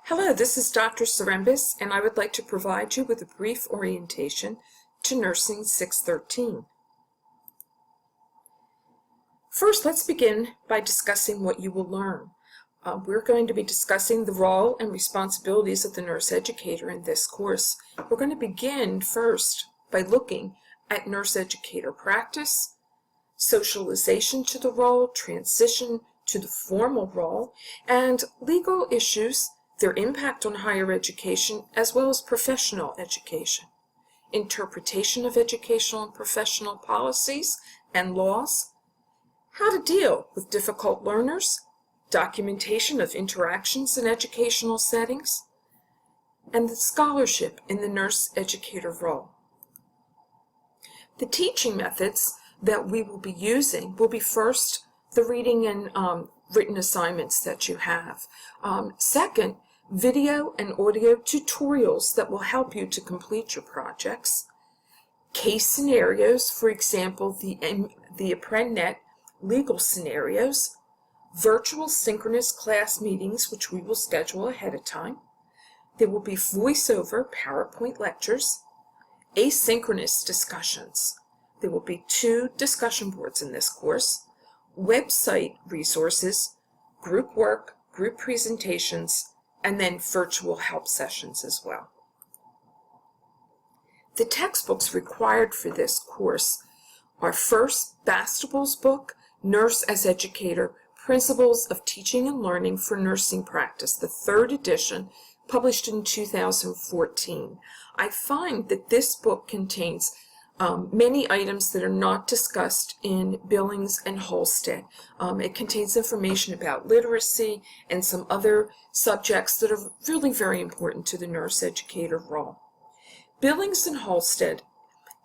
Hello, this is Dr. Serembis, and I would like to provide you with a brief orientation to Nursing 613. First, let's begin by discussing what you will learn. We're going to be discussing the role and responsibilities of the nurse educator in this course. We're going to begin first by looking at nurse educator practice, socialization to the role, transition to the formal role, and legal issues, their impact on higher education, as well as professional education, interpretation of educational and professional policies and laws, how to deal with difficult learners, documentation of interactions in educational settings, and the scholarship in the nurse educator role. The teaching methods that we will be using will be first the reading and written assignments that you have. Second, video and audio tutorials that will help you to complete your projects. Case scenarios, for example, the ApprenNet legal scenarios. Virtual synchronous class meetings, which we will schedule ahead of time. There will be voiceover PowerPoint lectures. Asynchronous discussions. There will be 2 discussion boards in this course. Website resources, group work, group presentations, and then virtual help sessions as well. The textbooks required for this course are first Bastable's book, Nurse as Educator, Principles of Teaching and Learning for Nursing Practice, the 3rd edition, published in 2014. I find that this book contains many items that are not discussed in Billings and Halstead. It contains information about literacy and some other subjects that are really very important to the nurse educator role. Billings and Halstead,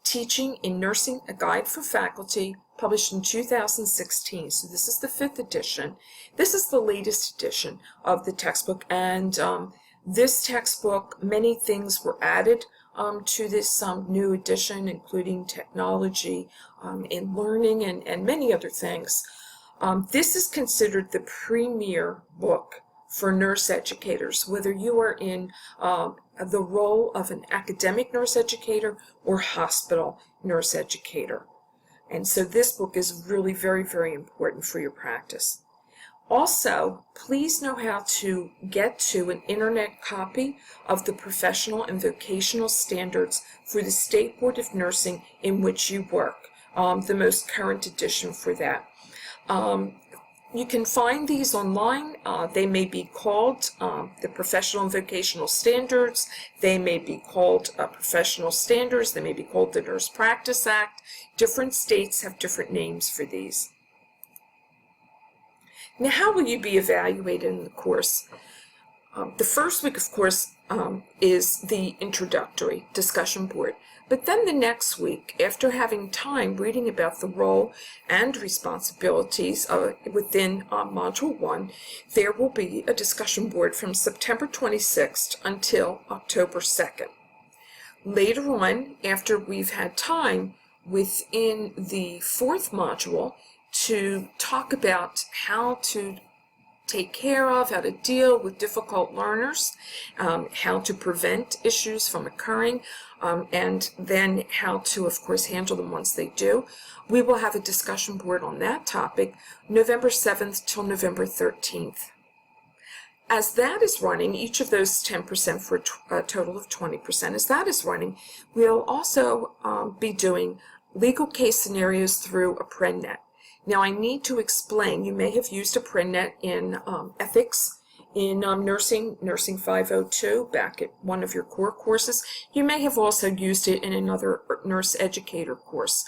Teaching in Nursing, a Guide for Faculty, published in 2016. So this is the 5th edition. This is the latest edition of the textbook, and this textbook, many things were added to this new edition, including technology in learning and many other things. This is considered the premier book for nurse educators, whether you are in the role of an academic nurse educator or hospital nurse educator. And so this book is really very, very important for your practice. Also, please know how to get to an internet copy of the professional and vocational standards for the State Board of Nursing in which you work, the most current edition for that. You can find these online. They may be called the Professional and Vocational Standards. They may be called Professional Standards. They may be called the Nurse Practice Act. Different states have different names for these. Now, how will you be evaluated in the course? The first week, of course, is the introductory discussion board. But then the next week, after having time reading about the role and responsibilities within Module 1, there will be a discussion board from September 26th until October 2nd. Later on, after we've had time within the 4th module to talk about how to take care of, how to deal with difficult learners, how to prevent issues from occurring, and then how to, of course, handle them once they do. We will have a discussion board on that topic November 7th till November 13th. As that is running, each of those 10% for a total of 20%, as that is running, we'll also be doing legal case scenarios through ApprenNet. Now, I need to explain, you may have used ApprenNet in ethics, in nursing 502, back at one of your core courses. You may have also used it in another nurse educator course.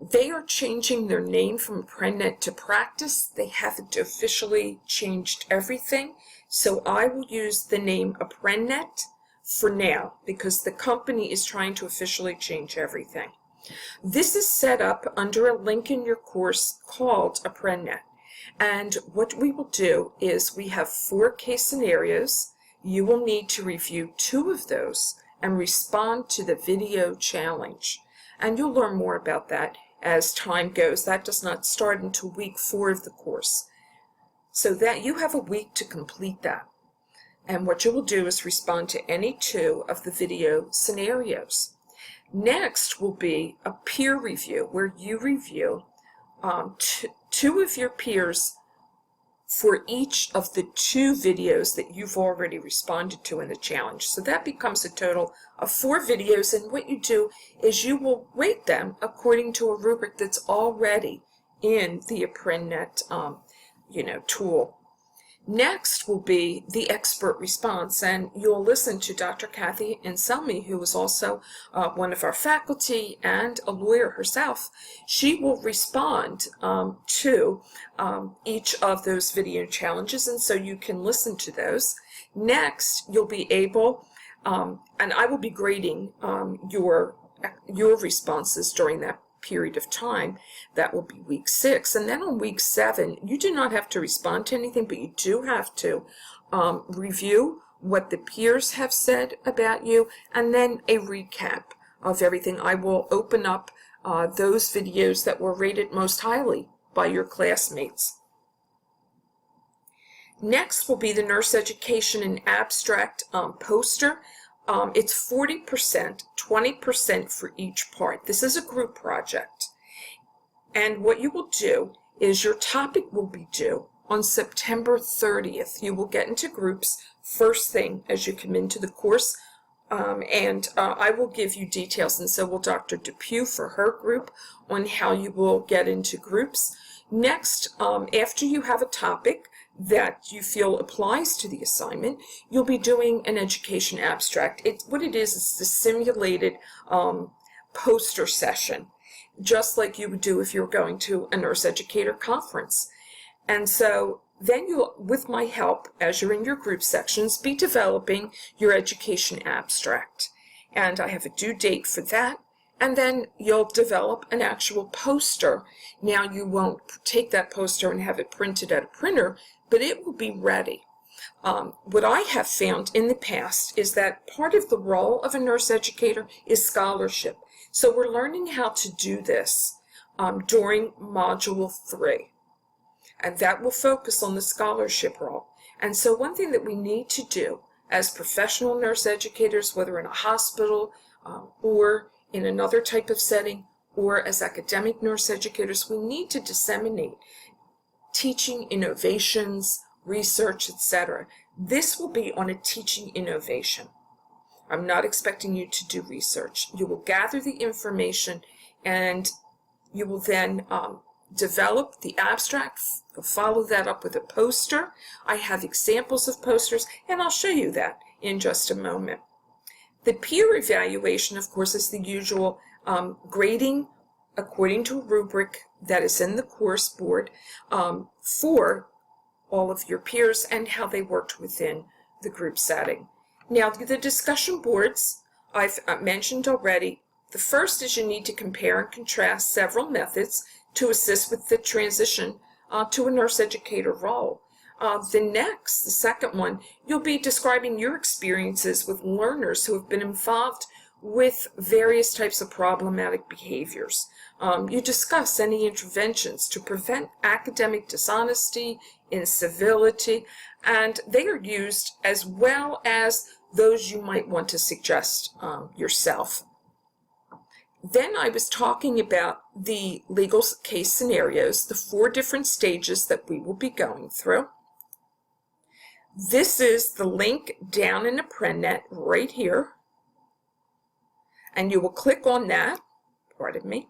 They are changing their name from ApprenNet to Practice. They haven't officially changed everything, so I will use the name ApprenNet for now, because the company is trying to officially change everything. This is set up under a link in your course called ApprenNet. And what we will do is we have 4 case scenarios. You will need to review 2 of those and respond to the video challenge. And you'll learn more about that as time goes. That does not start until week 4 of the course. So that you have a week to complete that. And what you will do is respond to any 2 of the video scenarios. Next will be a peer review, where you review 2 of your peers for each of the 2 videos that you've already responded to in the challenge. So that becomes a total of 4 videos, and what you do is you will rate them according to a rubric that's already in the ApprendNet tool. Next will be the expert response, and you'll listen to Dr. Kathy Anselmi, who is also one of our faculty and a lawyer herself. She will respond to each of those video challenges, and so you can listen to those. Next, you'll be able, and I will be grading your responses during that period of time. That will be week 6, and then on week 7 you do not have to respond to anything, but you do have to review what the peers have said about you, and then a recap of everything. I will open up those videos that were rated most highly by your classmates. Next will be the nurse education and abstract poster. It's 40%, 20% for each part. This is a group project. And what you will do is your topic will be due on September 30th. You will get into groups first thing as you come into the course. I will give you details, and so will Dr. Depew for her group, on how you will get into groups. Next, after you have a topic that you feel applies to the assignment, you'll be doing an education abstract. What it is the simulated poster session, just like you would do if you were going to a nurse educator conference. And so then you'll, with my help, as you're in your group sections, be developing your education abstract. And I have a due date for that. And then you'll develop an actual poster. Now, you won't take that poster and have it printed at a printer, but it will be ready. What I have found in the past is that part of the role of a nurse educator is scholarship. So we're learning how to do this during Module 3. And that will focus on the scholarship role. And so one thing that we need to do as professional nurse educators, whether in a hospital or in another type of setting, or as academic nurse educators, we need to disseminate teaching innovations, research, etc. This will be on a teaching innovation. I'm not expecting you to do research. You will gather the information, and you will then develop the abstract, follow that up with a poster. I have examples of posters, and I'll show you that in just a moment. The peer evaluation, of course, is the usual grading according to a rubric that is in the course board for all of your peers and how they worked within the group setting. Now, the discussion boards I've mentioned already. The first is you need to compare and contrast several methods to assist with the transition to a nurse educator role. The second one, you'll be describing your experiences with learners who have been involved with various types of problematic behaviors. You discuss any interventions to prevent academic dishonesty, incivility, and they are used as well as those you might want to suggest yourself. Then I was talking about the legal case scenarios, the 4 different stages that we will be going through. This is the link down in ApprendNet right here. And you will click on that, pardon me.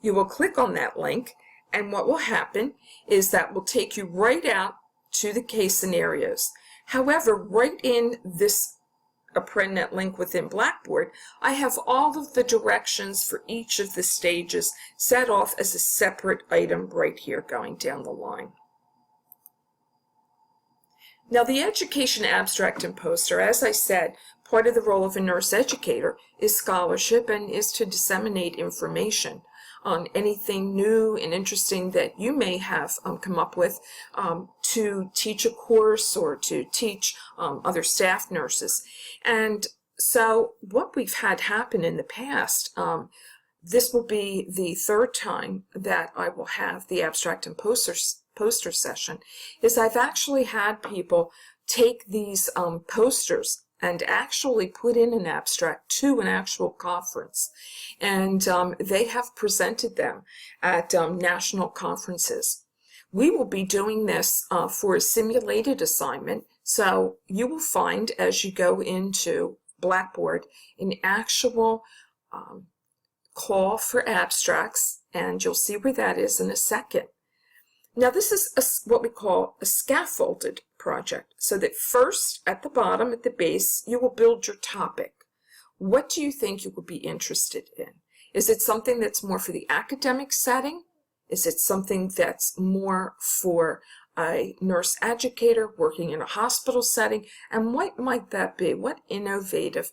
You will click on that link, and what will happen is that will take you right out to the case scenarios. However, right in this ApprendNet link within Blackboard, I have all of the directions for each of the stages set off as a separate item right here going down the line. Now, the education abstract and poster, as I said, part of the role of a nurse educator is scholarship and is to disseminate information on anything new and interesting that you may have come up with to teach a course or to teach other staff nurses. And so what we've had happen in the past, this will be the 3rd time that I will have the abstract and poster session, is I've actually had people take these posters and actually put in an abstract to an actual conference. And they have presented them at national conferences. We will be doing this for a simulated assignment, so you will find as you go into Blackboard an actual call for abstracts, and you'll see where that is in a second. Now this is what we call a scaffolded project, so that first at the bottom, at the base, you will build your topic. What do you think you will be interested in? Is it something that's more for the academic setting? Is it something that's more for a nurse educator working in a hospital setting? And what might that be? What innovative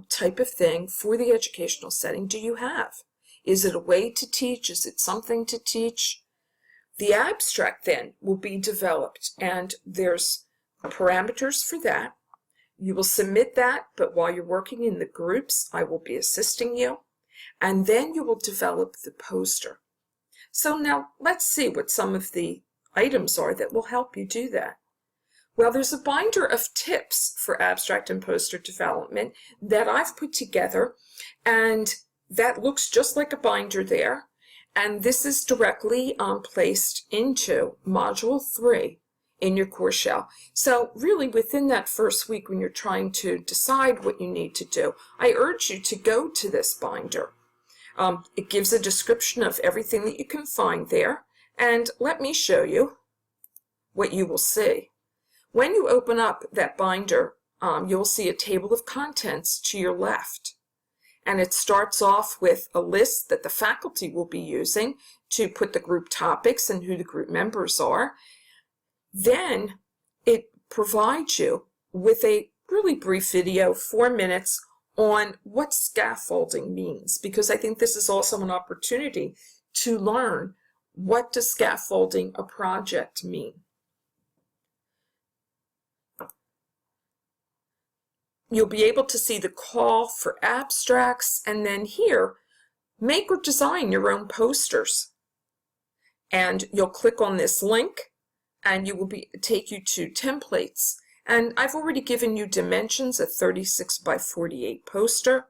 type of thing for the educational setting do you have? Is it a way to teach? Is it something to teach? The abstract then will be developed, and there's parameters for that. You will submit that, but while you're working in the groups, I will be assisting you. And then you will develop the poster. So now let's see what some of the items are that will help you do that. Well, there's a binder of tips for abstract and poster development that I've put together, and that looks just like a binder there. And this is directly placed into Module 3 in your course shell. So really within that first week when you're trying to decide what you need to do, I urge you to go to this binder. It gives a description of everything that you can find there. And let me show you what you will see. When you open up that binder, you'll see a table of contents to your left. And it starts off with a list that the faculty will be using to put the group topics and who the group members are. Then it provides you with a really brief video, 4 minutes, on what scaffolding means, because I think this is also an opportunity to learn what does scaffolding a project mean. You'll be able to see the call for abstracts, and then here, make or design your own posters. And you'll click on this link, and you will take you to templates. And I've already given you dimensions, a 36 by 48 poster.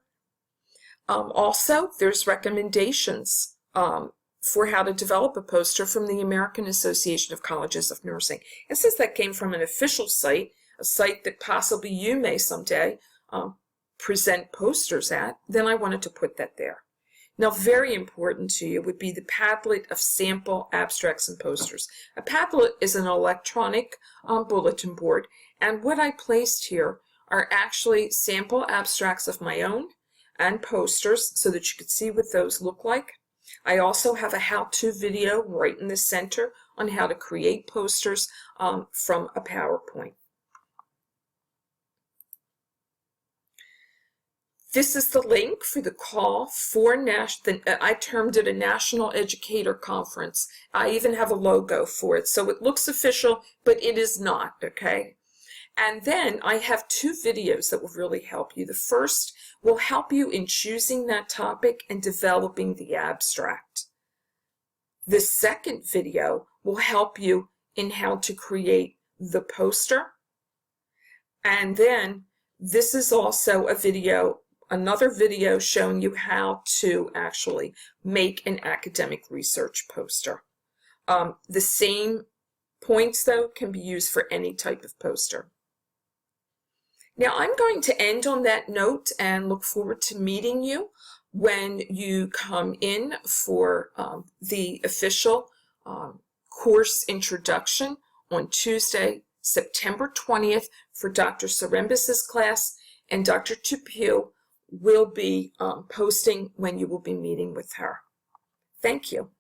Also, there's recommendations for how to develop a poster from the American Association of Colleges of Nursing. And since that came from an official site, a site that possibly you may someday present posters at, then I wanted to put that there. Now, very important to you would be the Padlet of sample abstracts and posters. A Padlet is an electronic bulletin board, and what I placed here are actually sample abstracts of my own and posters so that you could see what those look like. I also have a how-to video right in the center on how to create posters from a PowerPoint. This is the link for the call for I termed it a National Educator Conference. I even have a logo for it, so it looks official, but it is not, okay? And then I have 2 videos that will really help you. The first will help you in choosing that topic and developing the abstract. The second video will help you in how to create the poster. And then this is also a video, another video showing you how to actually make an academic research poster. The same points, though, can be used for any type of poster. Now, I'm going to end on that note and look forward to meeting you when you come in for the official course introduction on Tuesday, September 20th for Dr. Sarembis's class, and Dr. Tupiu will be posting when you will be meeting with her. Thank you.